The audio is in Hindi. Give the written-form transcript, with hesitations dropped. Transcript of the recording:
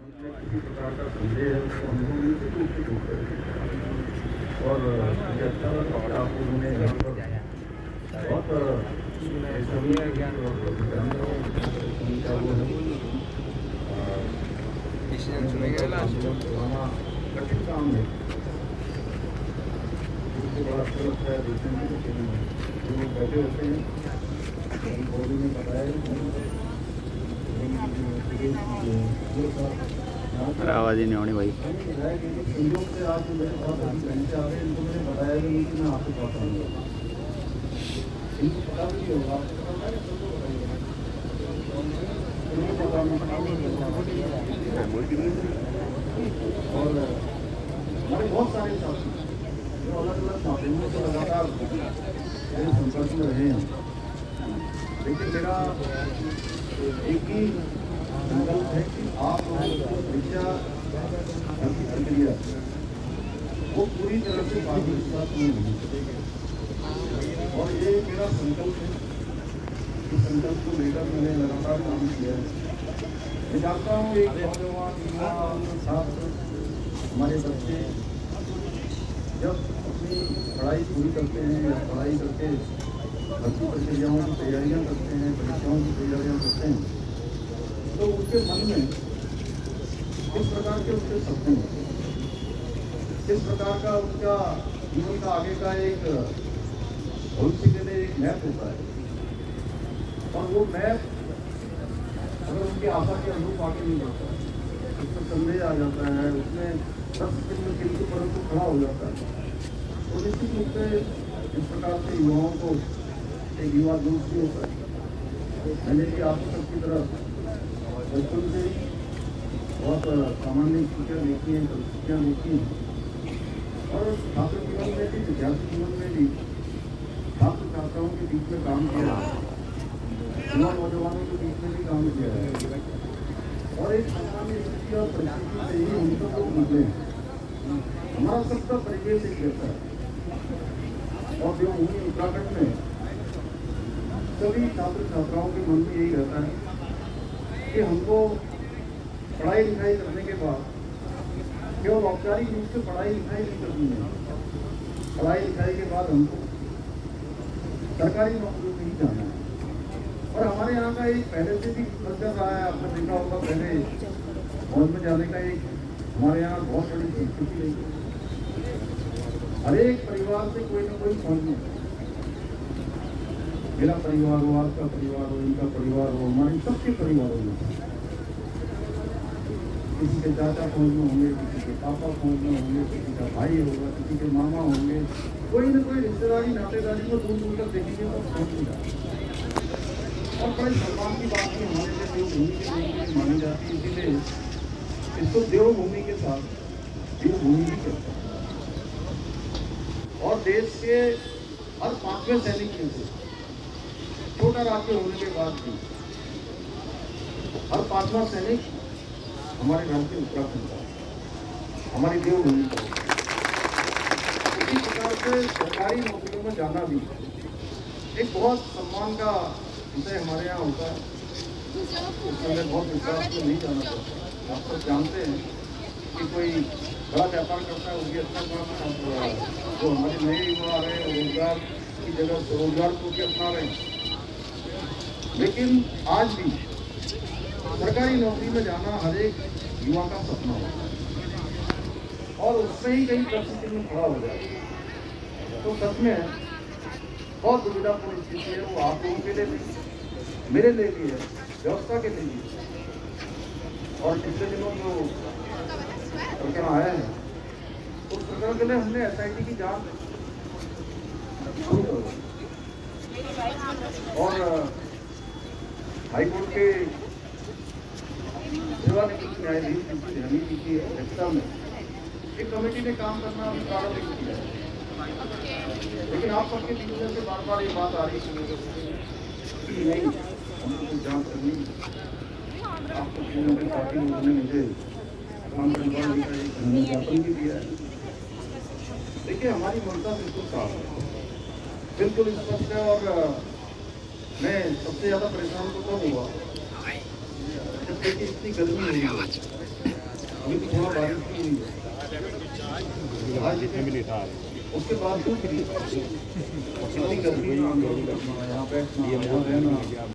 किसी प्रकार का संदेह है उसको हमको निश्चित रूप से दूर करेंगे। और मुझे अच्छा लगा कि आप लोगों ने यहाँ पर बहुत सभी ज्ञान और विचारों का वो है कठिन काम है। उसके बाद अच्छा लगता है देखने में कि जो लोग बैठे होते हैं बॉडी में बताया आवाज़ ही नहीं होनी भाई। संयोग से आज जो मेरे पास अभी पहले आ रहे हैं इनको मैंने बताया भी नहीं कि मैं आपके पास आऊँगा। इनको पता भी नहीं होगा और हमारे बहुत सारे साथी जो अलग अलग माध्यमों से लगातार मेरे संपर्क में रहे हैं। लेकिन मेरा एक ही संकल्प है कि आप परीक्षा की प्रक्रिया वो पूरी तरह से बाकी विश्वास में नहीं। और ये मेरा संकल्प है, इस संकल्प को लेकर मैंने लगातार काम किया है। मैं जानता हूँ एक नौजवान युवा छात्र हमारे बच्चे जब अपनी पढ़ाई पूरी करते हैं या पढ़ाई करके भर्ती प्रक्रियाओं की तैयारियाँ करते हैं, परीक्षाओं की तैयारियाँ करते हैं, तो उनके मन में किस प्रकार के उनके सपने हैं, किस प्रकार का उनका जीवन का आगे का एक भविष्य के लिए एक मैप होता है। और वो मैप अगर उनकी आशा के अनुरूप आगे नहीं बढ़ता है, उसमें संदेह आ जाता है, उसमें प्रश्न किंतु परंतु खड़ा हो जाता है, तो निश्चित रूप से इस प्रकार से युवाओं को एक युवा दोस्त भी होता है। मैंने भी आप सबकी तरह बचपन से ही बहुत सामान्य स्थितियाँ देखी हैं, परिस्थितियाँ देखी हैं और छात्र जीवन में भी विद्यार्थी जीवन में भी छात्र छात्राओं के बीच में काम किया है, युवा नौजवानों के बीच में भी काम किया है। और एक सामान्य स्थिति और परिस्थिति से ही हम सब लोग निकले हैं। हमारा सबका परिवेश एक जैसा है और देवभूमि उत्तराखंड में सभी छात्र छात्राओं के मन में यही रहता है कि हमको पढ़ाई लिखाई करने के बाद केवल औपचारिक रूप से पढ़ाई लिखाई नहीं करनी है। पढ़ाई लिखाई के बाद हमको सरकारी नौकरियों में ही जाना है। और हमारे यहाँ का एक पहले से भी कल्चर रहा है, आपने देखा होगा, पहले फौज में जाने का एक हमारे यहाँ बहुत बड़ी संस्कृति रही। हर एक परिवार से कोई ना कोई फौज में, मेरा परिवार हो, आपका परिवार हो, इनका परिवार हो, हमारे सबके परिवारों में किसी के चाचा फौज में होंगे, किसी के पापा फौज में होंगे, किसी का भाई होगा, किसी के मामा होंगे, कोई ना कोई रिश्तेदारी नातेदारी को दूर दूर तक देखेंगे तो फौज में जाए। और बड़े सम्मान की बात की हमारे लिए देवभूमि की देवभूमि मानी जाती है, इसीलिए इसको देवभूमि के साथ देवभूमि भी कहते हैं। और देश के हर 5वें सैनिक में से छोटा राज्य होने के बाद भी हर 5वां सैनिक हमारे राज्य उत्तराखंड का, हमारी देवभूमि का। इसी प्रकार से सरकारी नौकरियों में जाना भी एक बहुत सम्मान का विषय हमारे यहाँ होता है। उसमें बहुत विश्वास में नहीं जाना पड़ता। आप सब जानते हैं कि कोई बड़ा व्यापार करता है, वो भी अच्छा काम है। जो हमारे नए युवा आ रहे हैं रोजगार की जगह स्वरोजगार को भी अपना रहे हैं, लेकिन आज भी सरकारी नौकरी में जाना हर एक युवा का सपना होता है और उसमें ही कहीं प्रश्न में खड़ा हो जाए तो सच में बहुत दुविधापूर्ण स्थिति है। वो आप लोगों के लिए भी, मेरे लिए भी है, व्यवस्था के लिए भी। और पिछले दिनों जो प्रकरण आया है उस प्रकरण के लिए हमने SIT की जांच शुरू कर दी और हाईकोर्ट के सेवानिवृत्त न्यायाधीश ध्यानी जी की अध्यक्षता में एक कमेटी ने काम करना अभी प्रारंभ किया है। लेकिन आप सबके बीच से बार बार ये बात आ रही है कि नहीं, हमको कुछ जांच करनी, आपको पार्टी उन्होंने मुझे काम करवाने का एक ज्ञापन भी दिया है। देखिए, हमारी मनसा बिल्कुल साफ है, बिल्कुल स्पष्ट है। और मैं सबसे ज़्यादा परेशान तो तब हुआ जब देखिए इतनी गर्मी हुई अभी तो थोड़ा बारिश की हुई है। आज जितने भी नहीं था उसके बाद तो कितनी गर्मी यहाँ पे